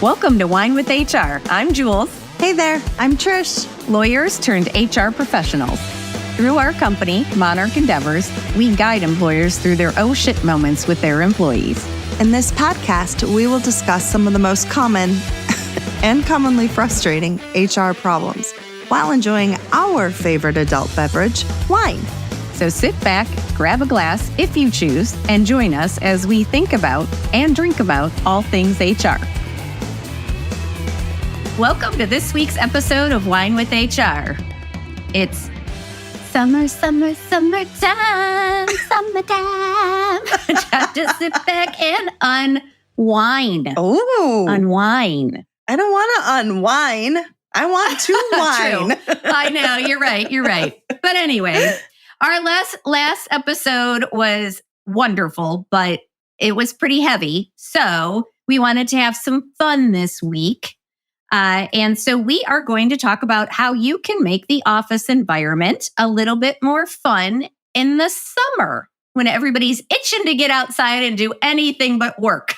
Welcome to Wine with HR. I'm Jules. Hey there, I'm Trish. Lawyers turned HR professionals. Through our company, Monarch Endeavors, we guide employers through their oh shit moments with their employees. In this podcast, we will discuss some of the most common and commonly frustrating HR problems while enjoying our favorite adult beverage, wine. So sit back, grab a glass if you choose, and join us as we think about and drink about all things HR. Welcome to this week's episode of Wine with HR. It's summertime. Time to sit back and unwind. Oh, Unwind. I don't want to unwind. I want to wine. True. I know, you're right. But anyway, our last episode was wonderful, but it was pretty heavy. So we wanted to have some fun this week. And so we are going to talk about how you can make the office environment a little bit more fun in the summer when everybody's itching to get outside and do anything but work.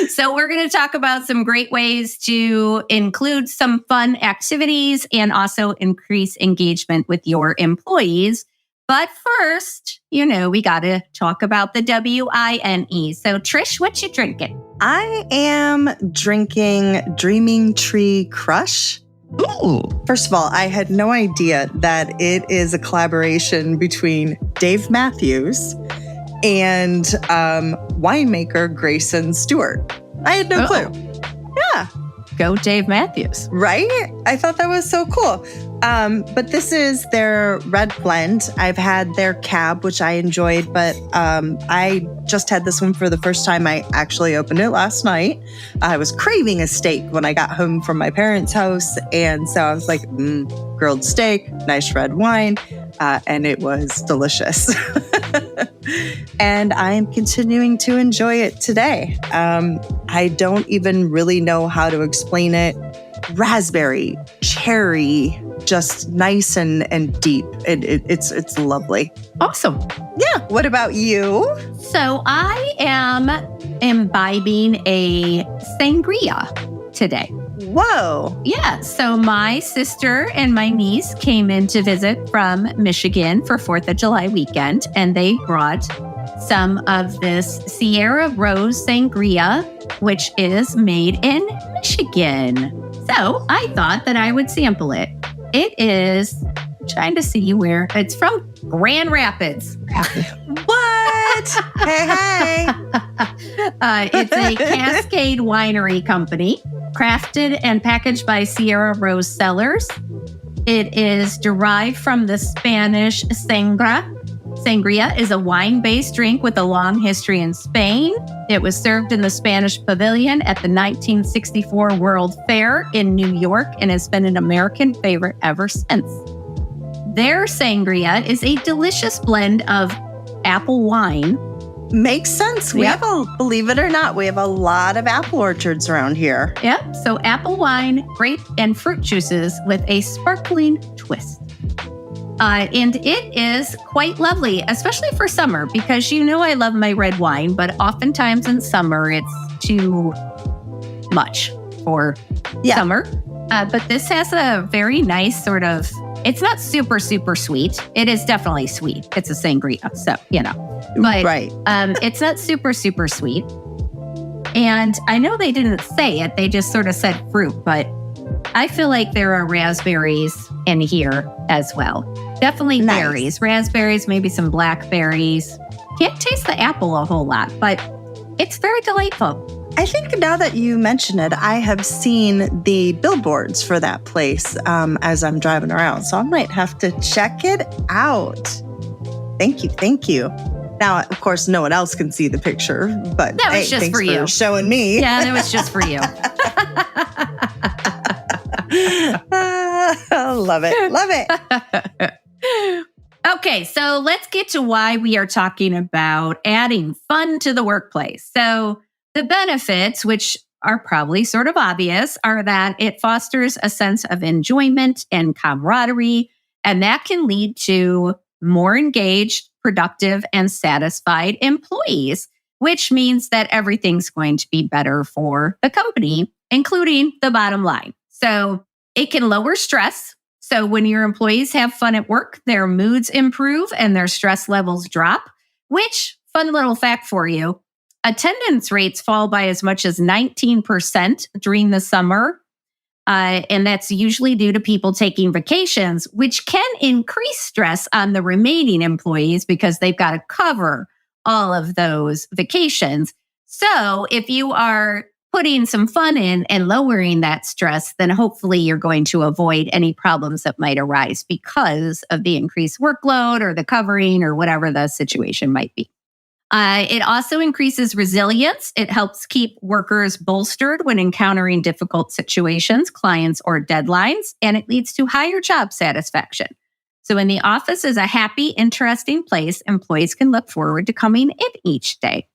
So we're going to talk about some great ways to include some fun activities and also increase engagement with your employees. But first, we got to talk about the WINE. So Trish, what you drinking? I am drinking Dreaming Tree Crush. Ooh. First of all, I had no idea that it is a collaboration between Dave Matthews and winemaker Grayson Stewart. I had no clue. Yeah. Go Dave Matthews. Right? I thought that was so cool. But this is their red blend. I've had their cab, which I enjoyed, but I just had this one for the first time. I actually opened it last night. I was craving a steak when I got home from my parents' house. And so I was like, grilled steak, nice red wine. And it was delicious. And I am continuing to enjoy it today. I don't even really know how to explain it. Raspberry, cherry, just nice and deep. It's lovely. Awesome. Yeah. What about you? So I am imbibing a sangria today. Whoa. Yeah. So my sister and my niece came in to visit from Michigan for 4th of July weekend, and they brought some of this Sierra Rose Sangria, which is made in Michigan. So I thought that I would sample it. It is, I'm trying to see where, it's from Grand Rapids. What? Hey. It's a Cascade Winery Company, crafted and packaged by Sierra Rose Cellars. It is derived from the Spanish sangria. Sangria is a wine-based drink with a long history in Spain. It was served in the Spanish Pavilion at the 1964 World Fair in New York and has been an American favorite ever since. Their sangria is a delicious blend of apple wine. Makes sense. Believe it or not, we have a lot of apple orchards around here. Yep. So apple wine, grape, and fruit juices with a sparkling twist. And it is quite lovely, especially for summer, because I love my red wine, but oftentimes in summer, it's too much for summer. But this has a very nice sort of, it's not super, super sweet. It is definitely sweet. It's a sangria, so, But right. It's not super, super sweet. And I know they didn't say it. They just sort of said fruit, but I feel like there are raspberries in here as well. Definitely nice. Berries, raspberries, maybe some blackberries. Can't taste the apple a whole lot, but it's very delightful. I think now that you mention it, I have seen the billboards for that place as I'm driving around. So I might have to check it out. Thank you. Now, of course, no one else can see the picture, but that was just thanks for you. Showing me. Yeah, that was just for you. Love it. Okay, so let's get to why we are talking about adding fun to the workplace. So the benefits, which are probably sort of obvious, are that it fosters a sense of enjoyment and camaraderie, and that can lead to more engaged, productive, and satisfied employees. which means that everything's going to be better for the company, including the bottom line. So it can lower stress. So when your employees have fun at work, their moods improve and their stress levels drop, which, fun little fact for you, attendance rates fall by as much as 19% during the summer. And that's usually due to people taking vacations, which can increase stress on the remaining employees because they've got to cover all of those vacations. So if you are putting some fun in and lowering that stress, then hopefully you're going to avoid any problems that might arise because of the increased workload or the covering or whatever the situation might be. It also increases resilience. It helps keep workers bolstered when encountering difficult situations, clients, or deadlines, and it leads to higher job satisfaction. So when the office is a happy, interesting place, employees can look forward to coming in each day.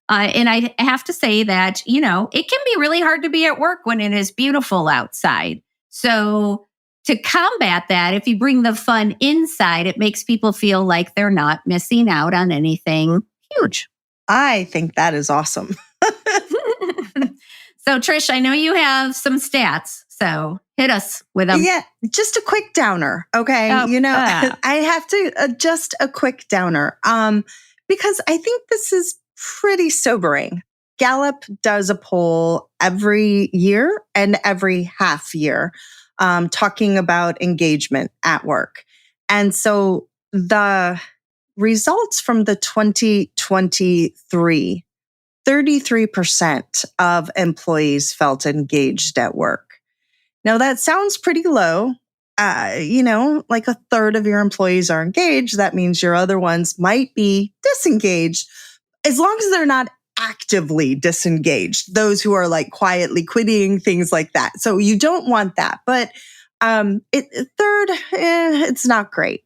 And I have to say that, it can be really hard to be at work when it is beautiful outside. So to combat that, if you bring the fun inside, it makes people feel like they're not missing out on anything huge. I think that is awesome. So Trish, I know you have some stats, so hit us with them. Yeah, just a quick downer. Okay. I have to just a quick downer because I think this is pretty sobering. Gallup does a poll every year and every half year talking about engagement at work. And so the results from the 2023, 33% of employees felt engaged at work. Now that sounds pretty low. Like a third of your employees are engaged. That means your other ones might be disengaged, as long as they're not actively disengaged, those who are like quietly quitting, things like that. So you don't want that. But it's not great.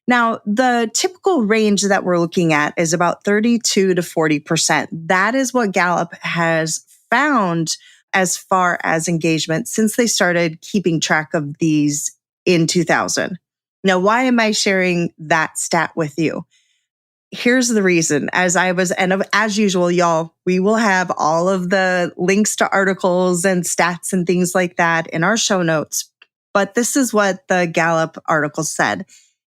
Now, the typical range that we're looking at is about 32 to 40%. That is what Gallup has found as far as engagement since they started keeping track of these in 2000. Now, why am I sharing that stat with you? Here's the reason. As usual, y'all, we will have all of the links to articles and stats and things like that in our show notes. But this is what the Gallup article said.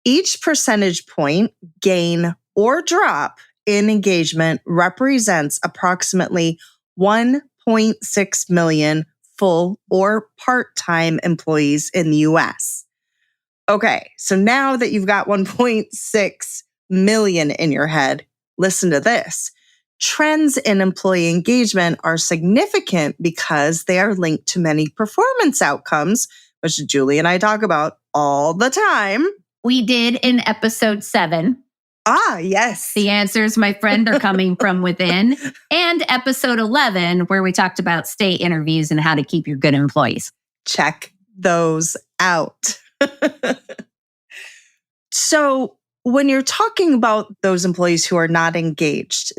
Each percentage point gain or drop in engagement represents approximately 1.6 million full or part-time employees in the US. Okay, so now that you've got 1.6 million in your head, listen to this. Trends in employee engagement are significant because they are linked to many performance outcomes, which Julie and I talk about all the time. We did in episode 7. Ah, yes. The answers, my friend, are coming from within. And episode 11, where we talked about state interviews and how to keep your good employees. Check those out. So when you're talking about those employees who are not engaged,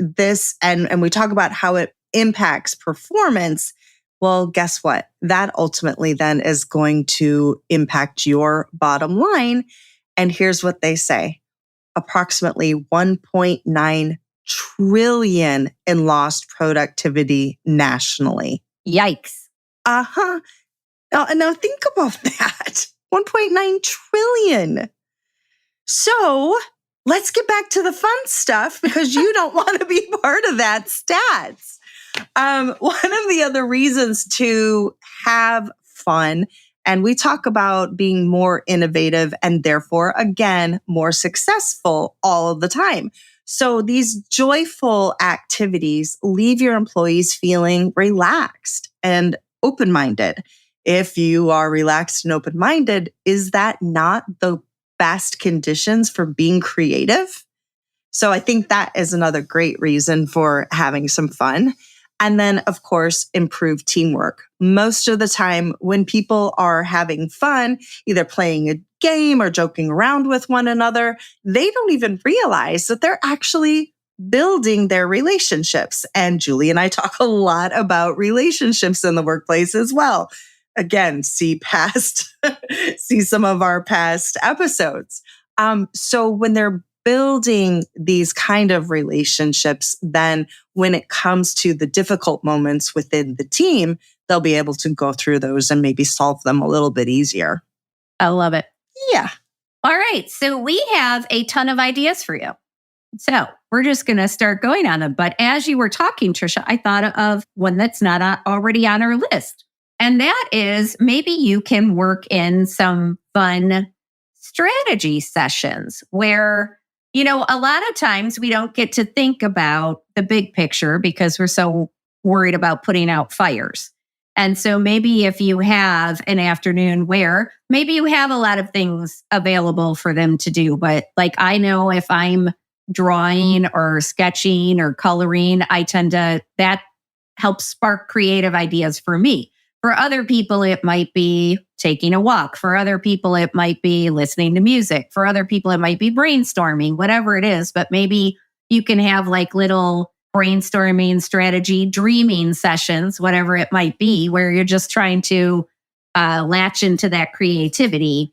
and we talk about how it impacts performance, well, guess what? That ultimately then is going to impact your bottom line. And here's what they say. Approximately 1.9 trillion in lost productivity nationally. Yikes. Uh-huh. Now think about that. 1.9 trillion. So let's get back to the fun stuff because you don't want to be part of that stats. One of the other reasons to have fun, and we talk about being more innovative and therefore, again, more successful all of the time. So these joyful activities leave your employees feeling relaxed and open-minded. If you are relaxed and open-minded, is that not the best conditions for being creative? So I think that is another great reason for having some fun. And then, of course, improve teamwork. Most of the time when people are having fun, either playing a game or joking around with one another, they don't even realize that they're actually building their relationships. And Julie and I talk a lot about relationships in the workplace as well. Again, see some of our past episodes. So when they're building these kind of relationships, then when it comes to the difficult moments within the team, they'll be able to go through those and maybe solve them a little bit easier. I love it. Yeah. All right. So we have a ton of ideas for you. So we're just going to start going on them. But as you were talking, Trisha, I thought of one that's not already on our list. And that is maybe you can work in some fun strategy sessions where, a lot of times we don't get to think about the big picture because we're so worried about putting out fires. And so maybe if you have an afternoon where maybe you have a lot of things available for them to do, but like I know if I'm drawing or sketching or coloring, that helps spark creative ideas for me. For other people, it might be taking a walk. For other people, it might be listening to music. For other people, it might be brainstorming, whatever it is. But maybe you can have like little brainstorming, strategy, dreaming sessions, whatever it might be, where you're just trying to latch into that creativity,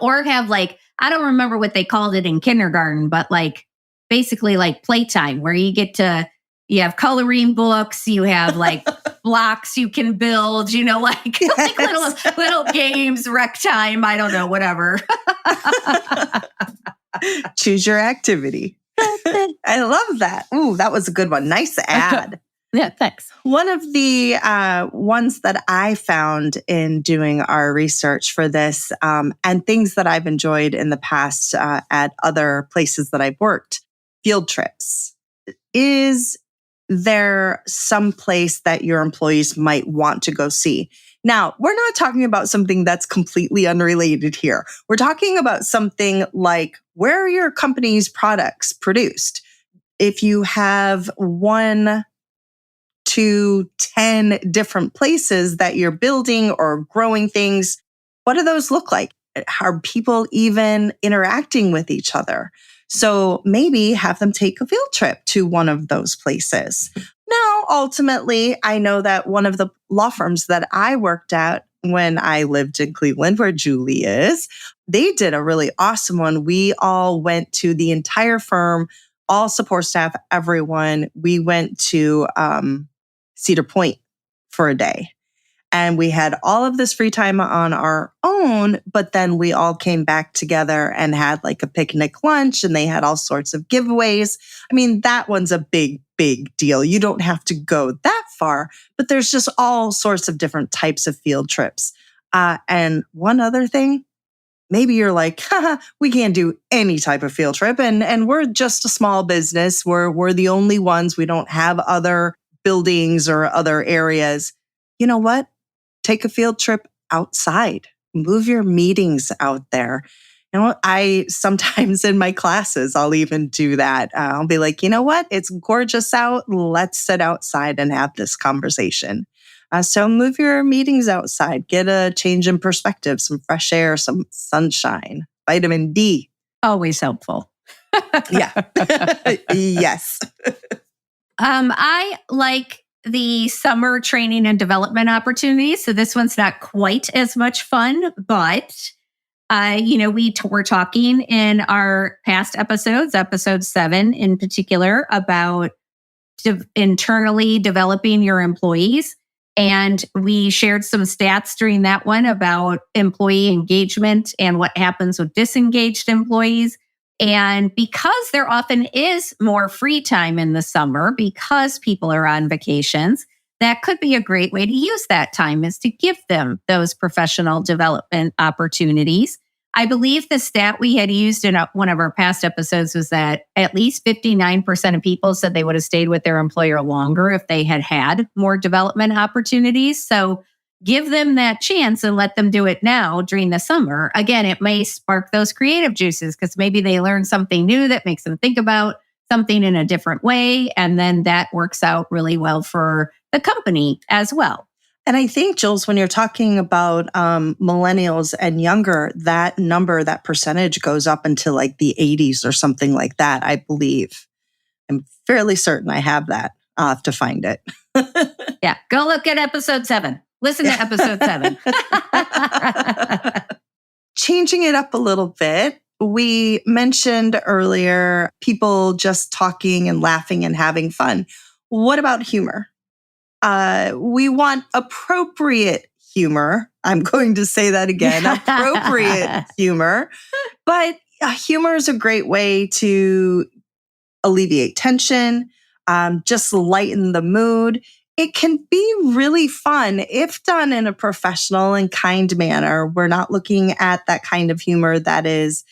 or have like, I don't remember what they called it in kindergarten, but like basically like playtime where you have coloring books, you have like blocks you can build, like, like little games, rec time, I don't know, whatever. Choose your activity. I love that. Ooh, that was a good one. Nice ad. Yeah, thanks. One of the ones that I found in doing our research for this and things that I've enjoyed in the past at other places that I've worked, field trips. Is there some place that your employees might want to go see? Now, we're not talking about something that's completely unrelated here. We're talking about something like where are your company's products produced? If you have 1 to 10 different places that you're building or growing things, what do those look like? Are people even interacting with each other? So maybe have them take a field trip to one of those places. Now, ultimately, I know that one of the law firms that I worked at when I lived in Cleveland, where Julie is, they did a really awesome one. We all went to the entire firm, all support staff, everyone. We went to Cedar Point for a day. And we had all of this free time on our own, but then we all came back together and had like a picnic lunch and they had all sorts of giveaways. I mean, that one's a big, big deal. You don't have to go that far, but there's just all sorts of different types of field trips. And one other thing, maybe you're like, we can't do any type of field trip. And we're just a small business. We're the only ones. We don't have other buildings or other areas. You know what? Take a field trip outside. Move your meetings out there. I sometimes in my classes, I'll even do that. I'll be like, you know what? It's gorgeous out. Let's sit outside and have this conversation. So move your meetings outside. Get a change in perspective, some fresh air, some sunshine, vitamin D. Always helpful. Yeah. Yes. I like the summer training and development opportunities. So this one's not quite as much fun, but we're talking in our past episodes, episode 7 in particular, about internally developing your employees. And we shared some stats during that one about employee engagement and what happens with disengaged employees. And because there often is more free time in the summer because people are on vacations, that could be a great way to use that time is to give them those professional development opportunities. I believe the stat we had used in one of our past episodes was that at least 59% of people said they would have stayed with their employer longer if they had had more development opportunities. So give them that chance and let them do it now during the summer. Again, it may spark those creative juices because maybe they learn something new that makes them think about something in a different way. And then that works out really well for the company as well. And I think, Jules, when you're talking about millennials and younger, that number, that percentage goes up into like the 80s or something like that, I believe. I'm fairly certain I have that. I'll have to find it. Yeah, go look at episode 7. Listen to episode 7. Changing it up a little bit, we mentioned earlier people just talking and laughing and having fun. What about humor? We want appropriate humor. I'm going to say that again, appropriate humor. But humor is a great way to alleviate tension, just lighten the mood. It can be really fun if done in a professional and kind manner. We're not looking at that kind of humor that is,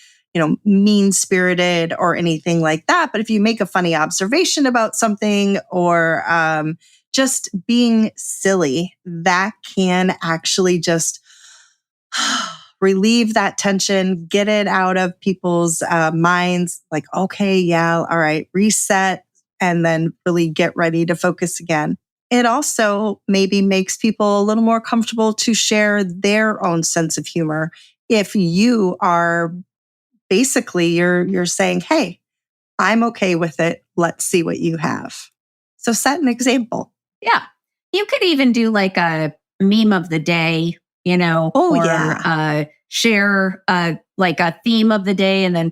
mean-spirited or anything like that. But if you make a funny observation about something or just being silly, that can actually just relieve that tension, get it out of people's minds. Like, okay, yeah, all right, reset, and then really get ready to focus again. It also maybe makes people a little more comfortable to share their own sense of humor. If you are basically, you're saying, hey, I'm okay with it. Let's see what you have. So set an example. Yeah. You could even do like a meme of the day, share like a theme of the day, and then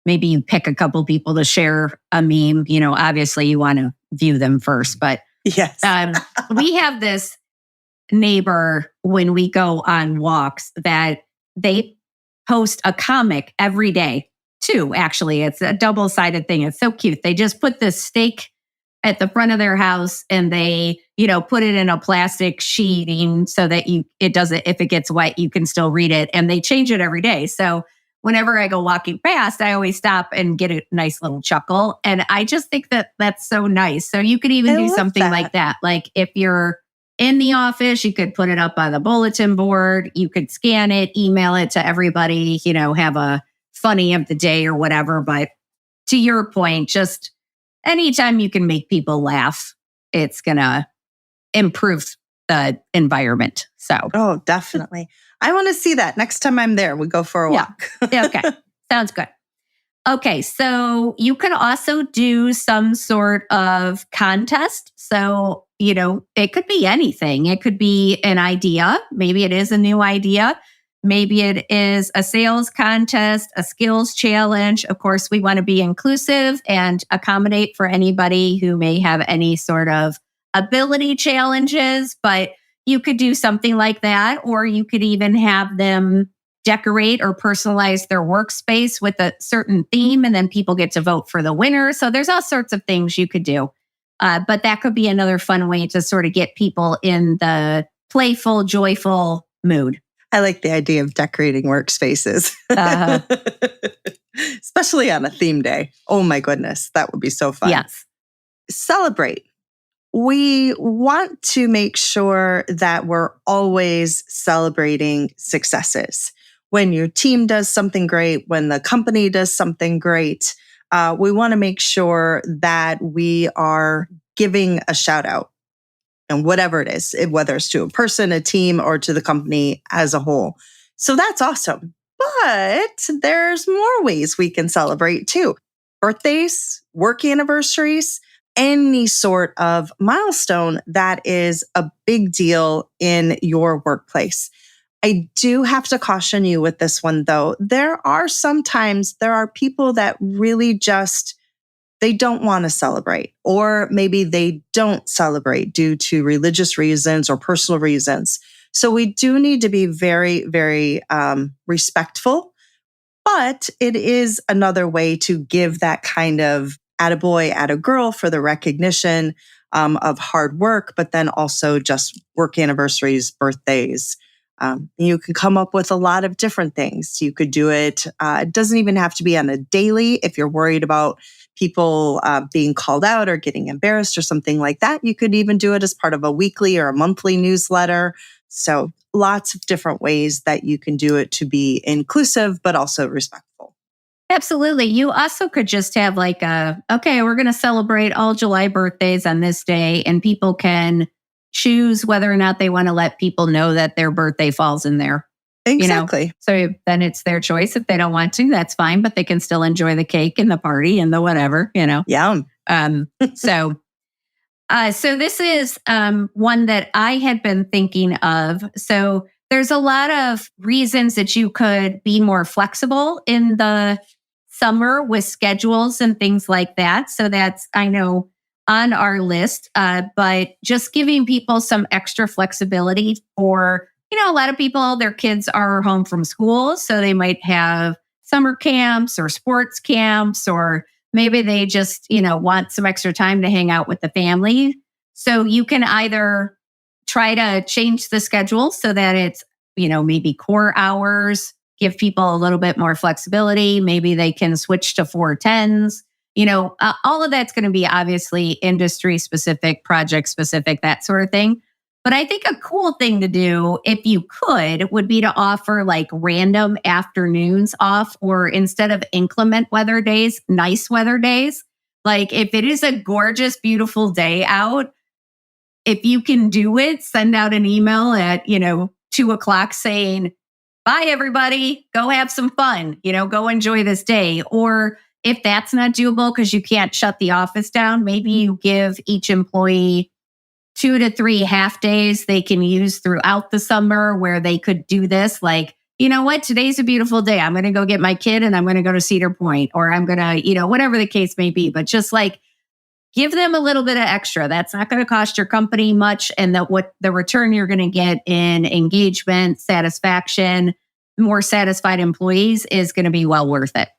maybe you pick a couple people to share a meme. Obviously you want to view them first, but yes, we have this neighbor when we go on walks that they post a comic every day too. Actually, it's a double-sided thing. It's so cute. They just put this stake at the front of their house and they, put it in a plastic sheeting so that it doesn't, if it gets wet, you can still read it. And they change it every day. So whenever I go walking past, I always stop and get a nice little chuckle. And I just think that that's so nice. So you could even do something like that. Like if you're in the office, you could put it up on the bulletin board. You could scan it, email it to everybody, have a funny of the day or whatever. But to your point, just anytime you can make people laugh, it's going to improve the environment. So, definitely. I want to see that next time I'm there. We go for a walk. Yeah. Okay. Sounds good. Okay. So you can also do some sort of contest. So, it could be anything. It could be an idea. Maybe it is a new idea. Maybe it is a sales contest, a skills challenge. Of course, we want to be inclusive and accommodate for anybody who may have any sort of ability challenges, but you could do something like that, or you could even have them decorate or personalize their workspace with a certain theme, and then people get to vote for the winner. So there's all sorts of things you could do. But that could be another fun way to sort of get people in the playful, joyful mood. I like the idea of decorating workspaces, especially on a theme day. Oh my goodness, that would be so fun. Yes. Celebrate. We want to make sure that we're always celebrating successes. When your team does something great, when the company does something great, we want to make sure that we are giving a shout out. And whatever it is, whether it's to a person, a team, or to the company as a whole. So that's awesome. But there's more ways we can celebrate too. Birthdays, work anniversaries, any sort of milestone that is a big deal in your workplace. I do have to caution you with this one though. There are people that really just they don't want to celebrate, or maybe they don't celebrate due to religious reasons or personal reasons. So we do need to be very, very respectful, but it is another way to give that kind of attaboy, attagirl for the recognition of hard work, but then also just work anniversaries, birthdays. You can come up with a lot of different things. You could do it. It doesn't even have to be on a daily. If you're worried about people being called out or getting embarrassed or something like that, you could even do it as part of a weekly or a monthly newsletter. So lots of different ways that you can do it to be inclusive, but also respectful. Absolutely. You also could just have like we're going to celebrate all July birthdays on this day, and people can choose whether or not they want to let people know that their birthday falls in there. Exactly. So then it's their choice. If they don't want to, that's fine, but they can still enjoy the cake and the party and the whatever, Yum. So this is one that I had been thinking of. So there's a lot of reasons that you could be more flexible in the summer with schedules and things like that. So that's, I know, on our list, but just giving people some extra flexibility for, a lot of people, their kids are home from school, so they might have summer camps or sports camps, or maybe they just, want some extra time to hang out with the family. So you can either try to change the schedule so that it's, maybe core hours, give people a little bit more flexibility. Maybe they can switch to 410s. All of that's going to be obviously industry specific, project specific, that sort of thing. But I think a cool thing to do, if you could, would be to offer like random afternoons off, or instead of inclement weather days, nice weather days. Like if it is a gorgeous, beautiful day out, if you can do it, send out an email at, 2:00 saying, bye, everybody, go have some fun, go enjoy this day. Or if that's not doable because you can't shut the office down, maybe you give each employee 2 to 3 half days they can use throughout the summer where they could do this. Like, you know what, today's a beautiful day. I'm going to go get my kid and I'm going to go to Cedar Point, or I'm going to, whatever the case may be. But just like give them a little bit of extra. That's not going to cost your company much. And that what the return you're going to get in engagement, satisfaction, more satisfied employees is going to be well worth it.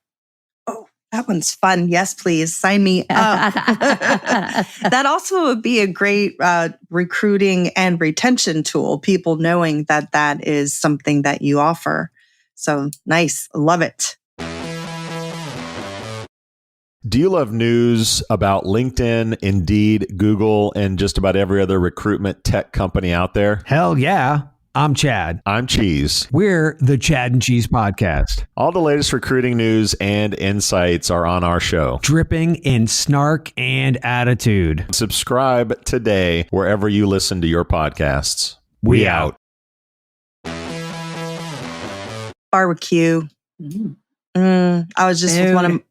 That one's fun. Yes, please. Sign me up. That also would be a great recruiting and retention tool, people knowing that that is something that you offer. So nice. Love it. Do you love news about LinkedIn, Indeed, Google, and just about every other recruitment tech company out there? Hell yeah. I'm Chad. I'm Cheese. We're the Chad and Cheese Podcast. All the latest recruiting news and insights are on our show, dripping in snark and attitude. Subscribe today wherever you listen to your podcasts. We out. Barbecue. I was just with one of food.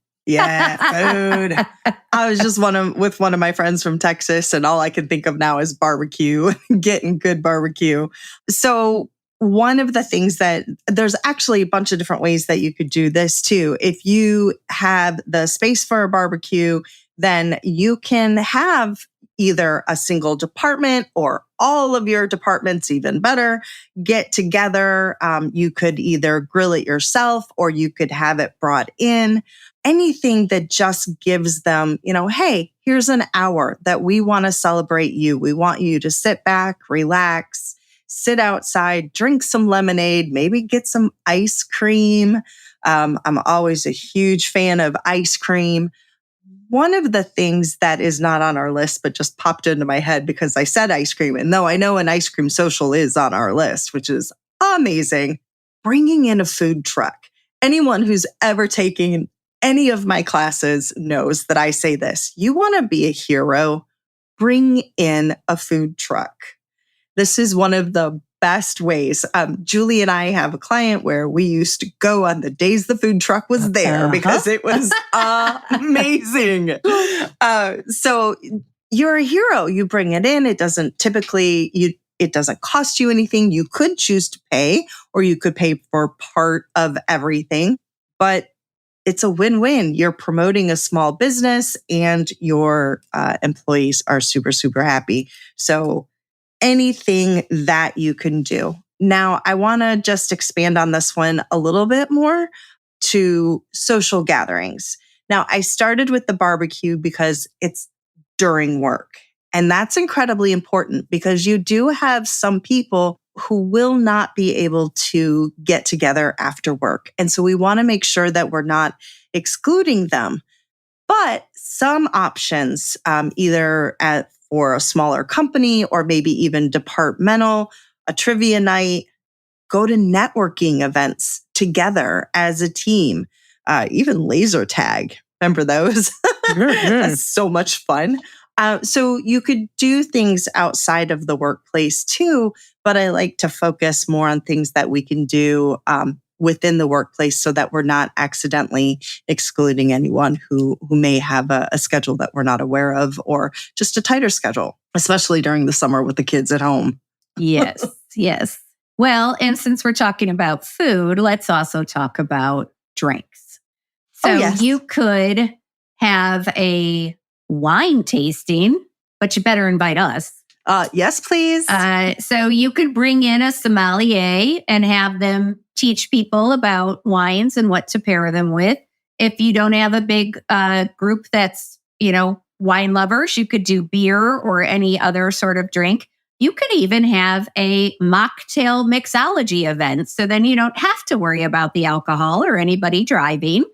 I was just with one of my friends from Texas, and all I can think of now is barbecue, getting good barbecue. So one of the things that there's actually a bunch of different ways that you could do this too. If you have the space for a barbecue, then you can have either a single department or all of your departments, even better, get together. You could either grill it yourself or you could have it brought in. Anything that just gives them, hey, here's an hour that we want to celebrate you. We want you to sit back, relax, sit outside, drink some lemonade, maybe get some ice cream. I'm always a huge fan of ice cream. One of the things that is not on our list, but just popped into my head because I said ice cream, and though I know an ice cream social is on our list, which is amazing, bringing in a food truck. Anyone who's ever taken any of my classes knows that I say this. You want to be a hero? Bring in a food truck. This is one of the best ways. Julie and I have a client where we used to go on the days the food truck was there because it was amazing. So you're a hero. You bring it in. It doesn't it doesn't cost you anything. You could choose to pay, or you could pay for part of everything, but it's a win-win. You're promoting a small business and your employees are super, super happy. So anything that you can do. Now, I want to just expand on this one a little bit more to social gatherings. Now, I started with the barbecue because it's during work. And that's incredibly important because you do have some people who will not be able to get together after work. And so we want to make sure that we're not excluding them. But some options, either for a smaller company or maybe even departmental, a trivia night, go to networking events together as a team, even laser tag. Remember those? That's so much fun. So you could do things outside of the workplace too, but I like to focus more on things that we can do within the workplace so that we're not accidentally excluding anyone who may have a schedule that we're not aware of, or just a tighter schedule, especially during the summer with the kids at home. Yes, yes. Well, and since we're talking about food, let's also talk about drinks. So yes. you could have a wine tasting, but you better invite us. Yes, please. So you could bring in a sommelier and have them teach people about wines and what to pair them with. If you don't have a big group that's, wine lovers, you could do beer or any other sort of drink. You could even have a mocktail mixology event. So then you don't have to worry about the alcohol or anybody driving.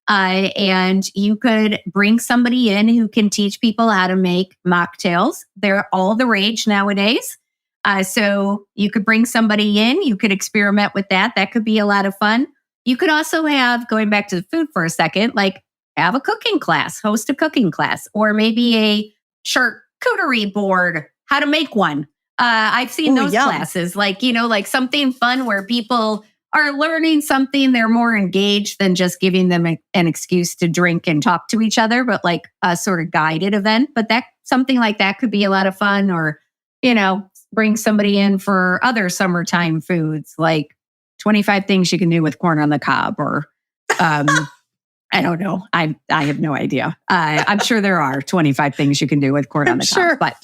And you could bring somebody in who can teach people how to make mocktails. They're all the rage nowadays. So you could bring somebody in, you could experiment with that. That could be a lot of fun. You could also have, going back to the food for a second, like have a cooking class, host a cooking class, or maybe a charcuterie board, how to make one. I've seen those classes, like something fun where people are learning something. They're more engaged than just giving them an excuse to drink and talk to each other, but like a sort of guided event. But something like that could be a lot of fun, or, bring somebody in for other summertime foods, like 25 things you can do with corn on the cob, or I don't know. I have no idea. I'm sure there are 25 things you can do with corn on the cob, but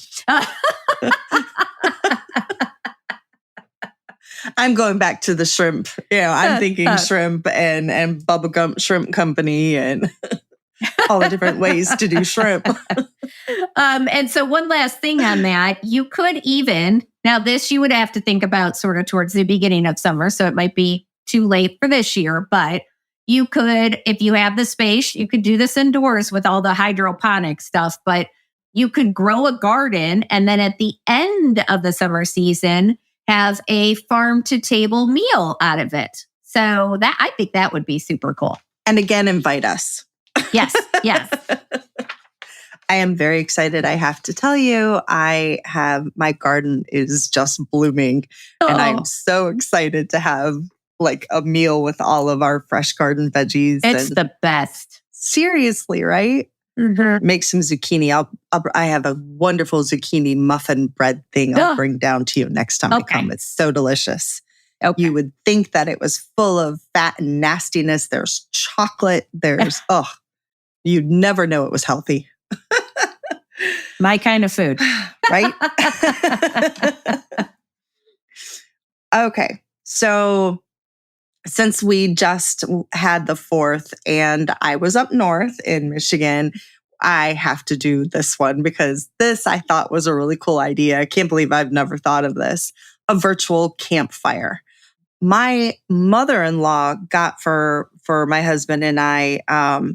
I'm going back to the shrimp. I'm thinking shrimp and Bubblegum Shrimp Company and all the different ways to do shrimp. And so one last thing on that, you could even, now this you would have to think about sort of towards the beginning of summer, so it might be too late for this year, but you could, if you have the space, you could do this indoors with all the hydroponic stuff, but you could grow a garden and then at the end of the summer season, have a farm to table meal out of it. So I think that would be super cool. And again, invite us. Yes. I am very excited. I have to tell you, my garden is just blooming. And I'm so excited to have like a meal with all of our fresh garden veggies. It's the best. Seriously, right? Mm-hmm. Make some zucchini. I have a wonderful zucchini muffin bread thing I'll bring down to you next time I come. It's so delicious. Okay. You would think that it was full of fat and nastiness. There's chocolate. There's, you'd never know it was healthy. My kind of food. Right? Okay. So since we just had the 4th and I was up north in Michigan, I have to do this one because this I thought was a really cool idea. I can't believe I've never thought of this. A virtual campfire. My mother-in-law got for my husband and I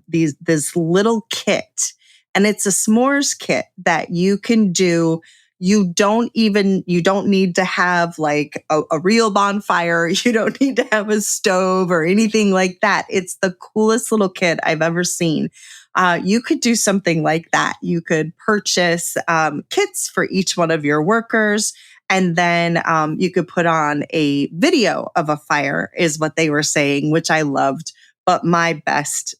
this little kit, and it's a s'mores kit that you can do. You don't need to have like a real bonfire. You don't need to have a stove or anything like that. It's the coolest little kit I've ever seen. You could do something like that. You could purchase kits for each one of your workers, and then you could put on a video of a fire, is what they were saying, which I loved. But my best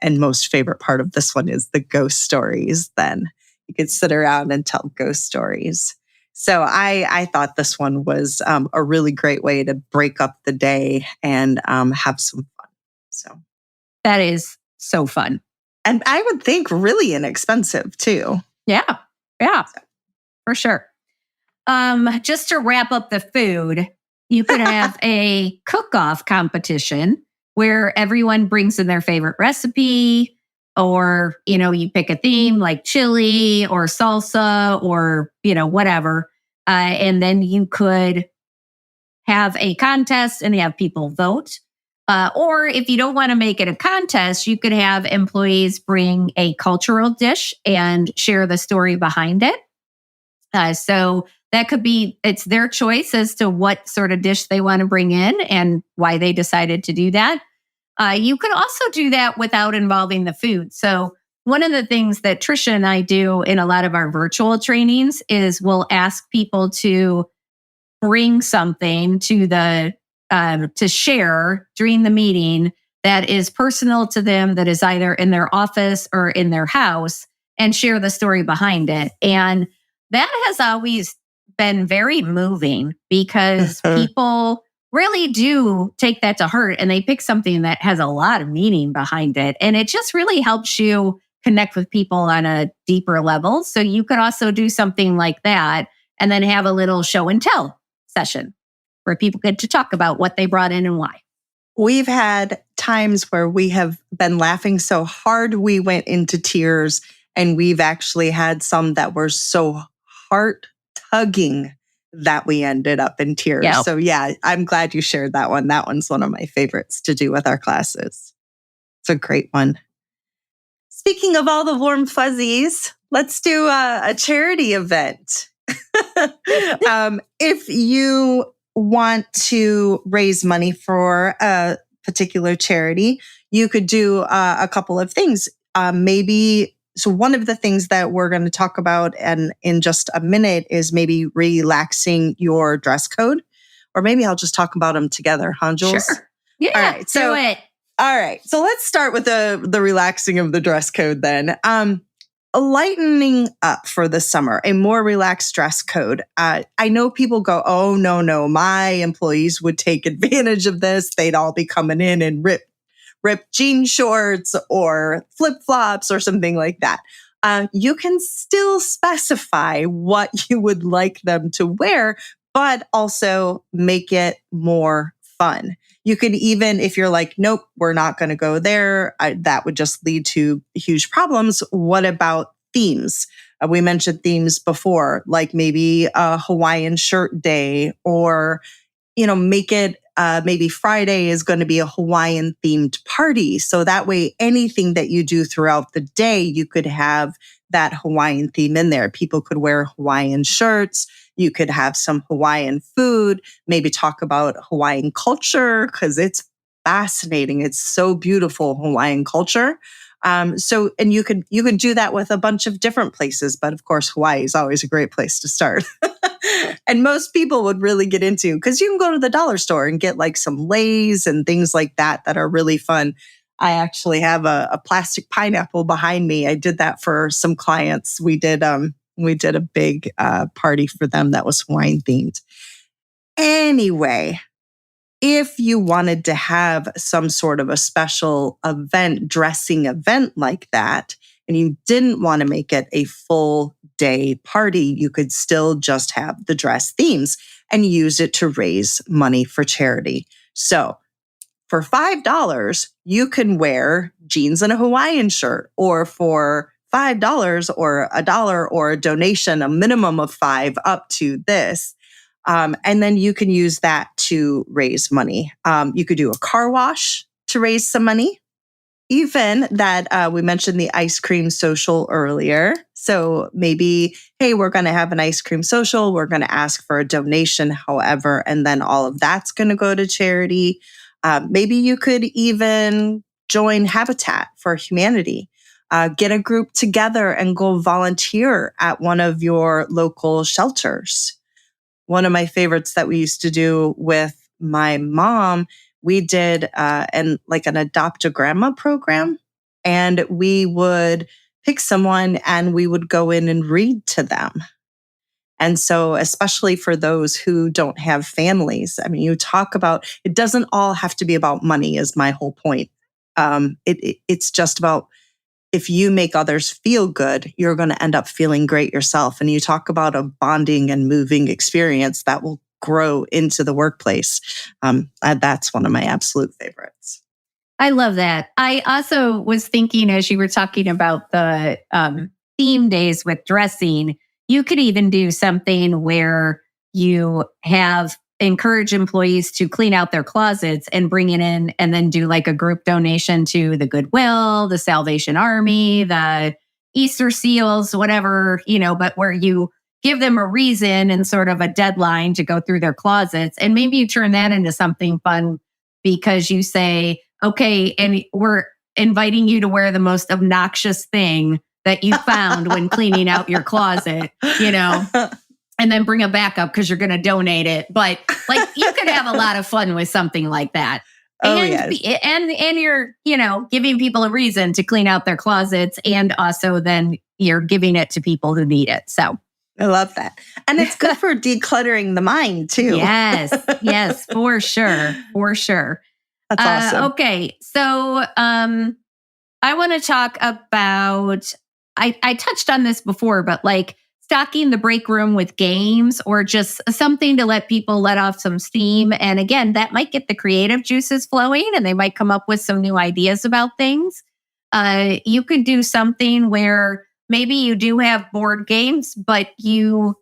and most favorite part of this one is the ghost stories. Then you could sit around and tell ghost stories. So I thought this one was a really great way to break up the day and have some fun. So that is so fun. And I would think really inexpensive too. Yeah, for sure. Just to wrap up the food, you could have a cook-off competition where everyone brings in their favorite recipe, or, you pick a theme like chili or salsa or, whatever. And then you could have a contest and have people vote. Or if you don't want to make it a contest, you could have employees bring a cultural dish and share the story behind it. So that could be, it's their choice as to what sort of dish they want to bring in and why they decided to do that. You could also do that without involving the food. So one of the things that Trisha and I do in a lot of our virtual trainings is we'll ask people to bring something to share during the meeting that is personal to them, that is either in their office or in their house, and share the story behind it. And that has always been very moving because people really do take that to heart and they pick something that has a lot of meaning behind it. And it just really helps you connect with people on a deeper level. So you could also do something like that and then have a little show and tell session where people get to talk about what they brought in and why. We've had times where we have been laughing so hard we went into tears, and we've actually had some that were so heart-tugging that we ended up in tears. Yeah. So yeah, I'm glad you shared that one. That one's one of my favorites to do with our classes. It's a great one. Speaking of all the warm fuzzies, let's do a charity event. If you want to raise money for a particular charity, you could do a couple of things. So one of the things that we're going to talk about and in just a minute is maybe relaxing your dress code, or maybe I'll just talk about them together, huh, Jules? Sure. Yeah, all right, do it. All right, so let's start with the relaxing of the dress code then. Lightening up for the summer, a more relaxed dress code. I know people go, oh, no, my employees would take advantage of this. They'd all be coming in and rip jean shorts or flip-flops or something like that. You can still specify what you would like them to wear, but also make it more fun. You could even, if you're like, nope, we're not going to go there, that would just lead to huge problems. What about themes? We mentioned themes before, like maybe a Hawaiian shirt day, or, make it maybe Friday is going to be a Hawaiian themed party. So that way, anything that you do throughout the day, you could have that Hawaiian theme in there. People could wear Hawaiian shirts. You could have some Hawaiian food, maybe talk about Hawaiian culture, because it's fascinating. It's so beautiful, Hawaiian culture. And you could do that with a bunch of different places, but of course, Hawaii is always a great place to start. And most people would really get into, because you can go to the dollar store and get like some Lay's and things like that are really fun. I actually have a plastic pineapple behind me. I did that for some clients. We did a big party for them that was Hawaiian themed. Anyway, if you wanted to have some sort of a special event, dressing event like that, and you didn't want to make it a full day party, you could still just have the dress themes and use it to raise money for charity. So for $5, you can wear jeans and a Hawaiian shirt, or for $5 or $1 or a donation, a minimum of $5 up to this. And then you can use that to raise money. You could do a car wash to raise some money. Even that, we mentioned the ice cream social earlier. So maybe, hey, we're going to have an ice cream social. We're going to ask for a donation, however, and then all of that's going to go to charity. Maybe you could even join Habitat for Humanity. Get a group together and go volunteer at one of your local shelters. One of my favorites that we used to do with my mom, we did an adopt a grandma program, and we would pick someone and we would go in and read to them. And so, especially for those who don't have families, I mean, you talk about, it doesn't all have to be about money is my whole point. It's just about, if you make others feel good, you're going to end up feeling great yourself. And you talk about a bonding and moving experience that will grow into the workplace. That's one of my absolute favorites. I love that. I also was thinking, as you were talking about the theme days with dressing, you could even do something where you encourage employees to clean out their closets and bring it in, and then do like a group donation to the Goodwill, the Salvation Army, the Easter Seals, whatever, but where you give them a reason and sort of a deadline to go through their closets. And maybe you turn that into something fun, because you say, okay, and we're inviting you to wear the most obnoxious thing that you found when cleaning out your closet, and then bring it back up because you're going to donate it. But like, you could have a lot of fun with something like that. And you're, giving people a reason to clean out their closets, and also then you're giving it to people who need it. So I love that. And it's good for decluttering the mind too. Yes, for sure. For sure. That's awesome. Okay. So I want to talk about, I touched on this before, but like stocking the break room with games or just something to let people let off some steam. And again, that might get the creative juices flowing and they might come up with some new ideas about things. You could do something where maybe you do have board games, but you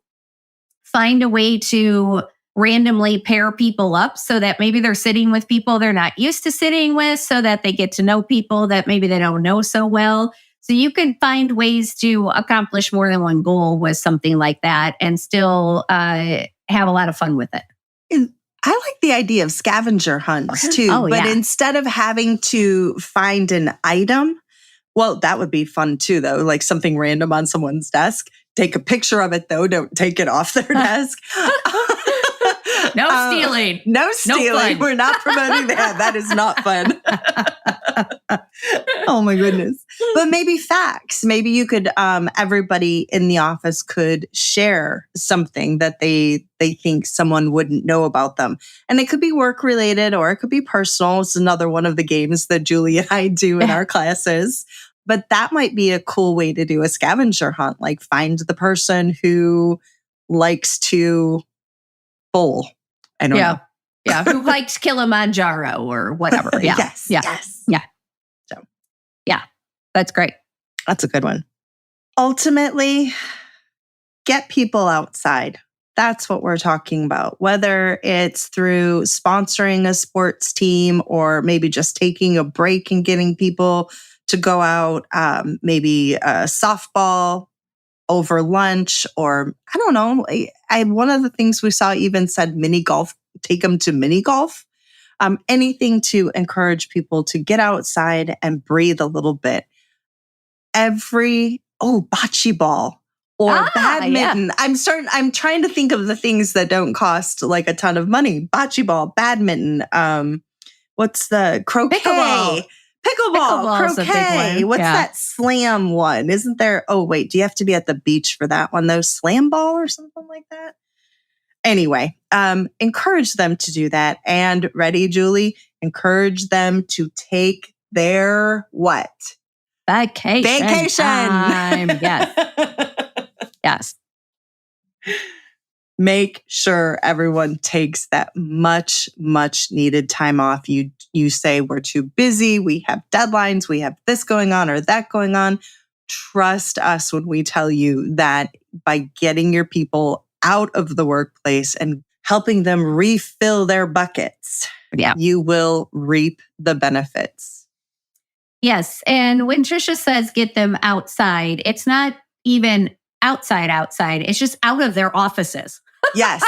find a way to randomly pair people up so that maybe they're sitting with people they're not used to sitting with so that they get to know people that maybe they don't know so well. So you can find ways to accomplish more than one goal with something like that and still have a lot of fun with it. I like the idea of scavenger hunts too, but instead of having to find an item, well, that would be fun too, though, like something random on someone's desk. Take a picture of it, though. Don't take it off their desk. No stealing. No stealing. We're not promoting that. That is not fun. Oh, my goodness. But maybe facts. Maybe you could, everybody in the office could share something that they think someone wouldn't know about them. And it could be work related or it could be personal. It's another one of the games that Julie and I do in our classes. But that might be a cool way to do a scavenger hunt, like find the person who likes to bowl. I don't know. Yeah, who likes Kilimanjaro or whatever. Yeah. Yes. So, yeah, that's great. That's a good one. Ultimately, get people outside. That's what we're talking about. Whether it's through sponsoring a sports team or maybe just taking a break and getting people to go out, maybe softball over lunch, or I don't know. One of the things we saw even said mini golf, take them to mini golf. Anything to encourage people to get outside and breathe a little bit. Bocce ball or badminton. Yeah. I'm trying to think of the things that don't cost like a ton of money. Bocce ball, badminton. What's the croquet? Pickleball, croquet. What's that slam one? Isn't there? Oh, wait. Do you have to be at the beach for that one, though? Slam ball or something like that? Anyway, encourage them to do that. And ready, Julie? Encourage them to take their what? Vacation time. Yes. Make sure everyone takes that much, much needed time off. You say we're too busy, we have deadlines, we have this going on or that going on. Trust us when we tell you that by getting your people out of the workplace and helping them refill their buckets, you will reap the benefits. Yes. And when Trisha says get them outside, it's not even outside. It's just out of their offices. Yes.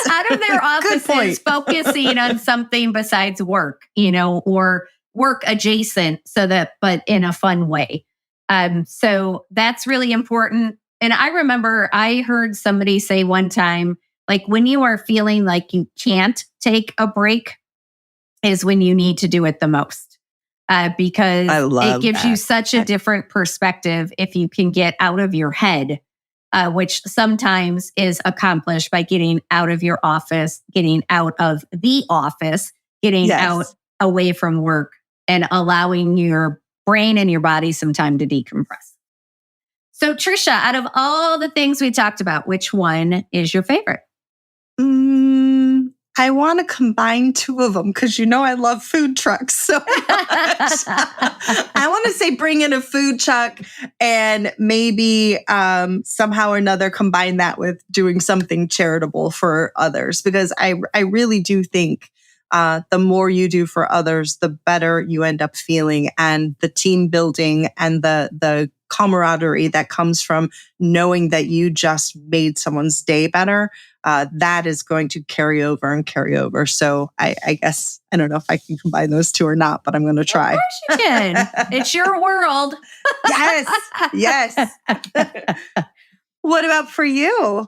Out of their offices, focusing on something besides work, or work adjacent but in a fun way. So that's really important. And I remember I heard somebody say one time, like when you are feeling like you can't take a break is when you need to do it the most. Because it gives you such a different perspective if you can get out of your head, which sometimes is accomplished by getting out of your office, getting out of the office, getting out away from work and allowing your brain and your body some time to decompress. So Trisha, out of all the things we talked about, which one is your favorite? I want to combine two of them because I love food trucks so much. I want to say bring in a food truck and maybe somehow or another combine that with doing something charitable for others because I really do think the more you do for others, the better you end up feeling, and the team building and the camaraderie that comes from knowing that you just made someone's day better. That is going to carry over. So I guess, I don't know if I can combine those two or not, but I'm going to try. Of course you can. It's your world. Yes. What about for you?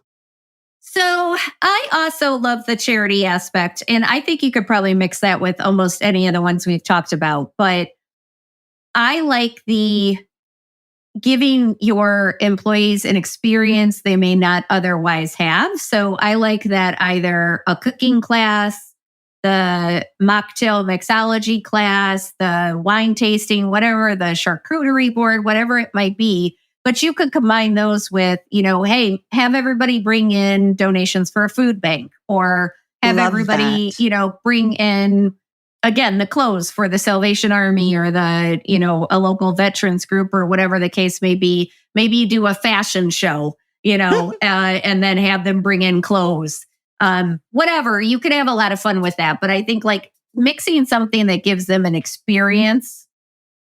So I also love the charity aspect. And I think you could probably mix that with almost any of the ones we've talked about. But I like the giving your employees an experience they may not otherwise have. So I like that either a cooking class, the mocktail mixology class, the wine tasting, whatever, the charcuterie board, whatever it might be. But you could combine those with, hey, have everybody bring in donations for a food bank, or have Love everybody, that. bring in, again, the clothes for the Salvation Army or the, a local veterans group or whatever the case may be. Maybe you do a fashion show, and then have them bring in clothes. Whatever, you could have a lot of fun with that. But I think like mixing something that gives them an experience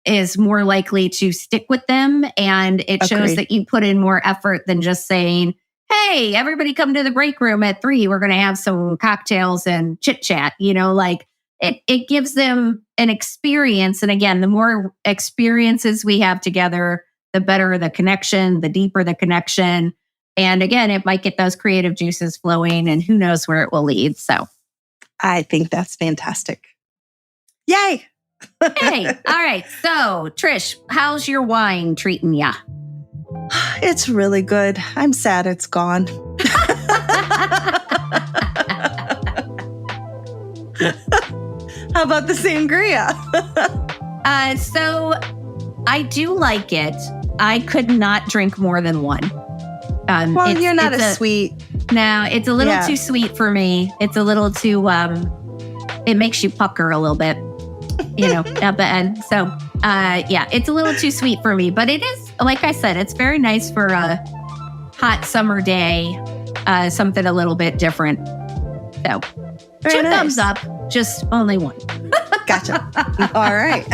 is more likely to stick with them. And it shows that you put in more effort than just saying, hey, everybody come to the break room at 3. We're going to have some cocktails and chit chat, it gives them an experience. And again, the more experiences we have together, the better the connection, the deeper the connection. And again, it might get those creative juices flowing, and who knows where it will lead. So I think that's fantastic. Yay. Hey, all right. So Trish, how's your wine treating ya? It's really good. I'm sad it's gone. How about the sangria? So I do like it. I could not drink more than one. Well, you're not a sweet. No, it's a little too sweet for me. It's a little too, it makes you pucker a little bit, at the end. So, it's a little too sweet for me. But it is, like I said, it's very nice for a hot summer day, something a little bit different. So, Very nice. thumbs up, just only one. Gotcha. All right.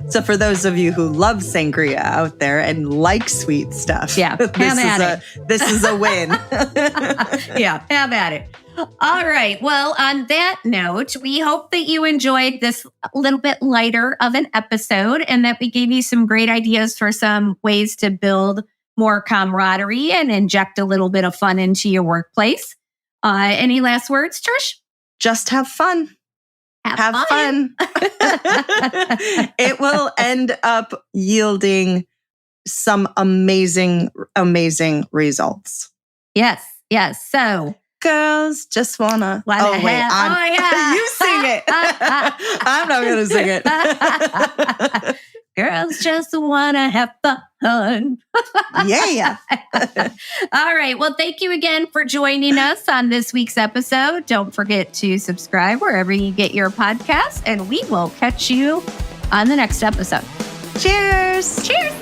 So for those of you who love sangria out there and like sweet stuff, this is a win. Yeah, have at it. All right. Well, on that note, we hope that you enjoyed this little bit lighter of an episode and that we gave you some great ideas for some ways to build more camaraderie and inject a little bit of fun into your workplace. Any last words, Trish? Just have fun. Have fun. It will end up yielding some amazing, amazing results. Yes. So, girls just wanna. You sing it. I'm not gonna sing it. Girls just wanna have fun. Yeah. All right. Well, thank you again for joining us on this week's episode. Don't forget to subscribe wherever you get your podcasts, and we will catch you on the next episode. Cheers. Cheers.